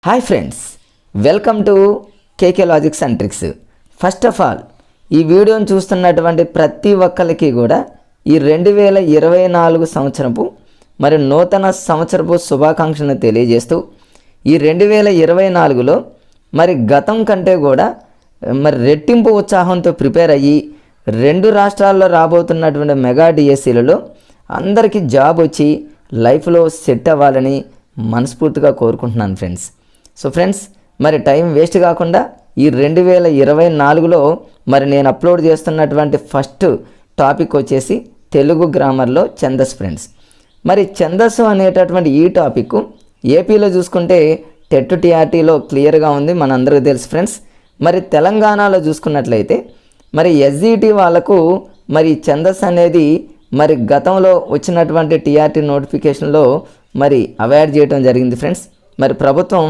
Hi friends, welcome to KK logics and tricks. First of all ఈ వీడియోని చూస్తున్నటువంటి ప్రతి ఒక్కరికి కూడా ఈ 2024 సంవత్సరపు మరి నూతన సంవత్సరపు శుభాకాంక్షలను తెలియజేస్తూ ఈ 2024లో మరి గతం కంటే కూడా మరి రెట్టింపు ఉత్సాహంతో ప్రిపేర్ అయ్యి 2 రాష్ట్రాల్లో రాబోతున్నటువంటి మెగా డిఎస్సీలలో అందరికీ జాబ్ వచ్చి లైఫ్లో సెట్ అవ్వాలని మనస్ఫూర్తిగా కోరుకుంటున్నాను ఫ్రెండ్స్. సో ఫ్రెండ్స్, మరి టైం వేస్ట్ కాకుండా ఈ 2024లో మరి నేను అప్లోడ్ చేస్తున్నటువంటి ఫస్ట్ టాపిక్ వచ్చేసి తెలుగు గ్రామర్లో ఛందస్సు ఫ్రెండ్స్. మరి ఛందస్సు అనేటటువంటి ఈ టాపిక్ ఏపీలో చూసుకుంటే టెట్ టీఆర్టీలో క్లియర్గా ఉంది, మనందరికీ తెలుసు ఫ్రెండ్స్. మరి తెలంగాణలో చూసుకున్నట్లయితే మరి ఎస్జిటి వాళ్ళకు మరి ఛందస్సు అనేది మరి గతంలో వచ్చినటువంటి టీఆర్టీ నోటిఫికేషన్లో మరి అవాయిడ్ చేయడం జరిగింది ఫ్రెండ్స్. మరి ప్రభుత్వం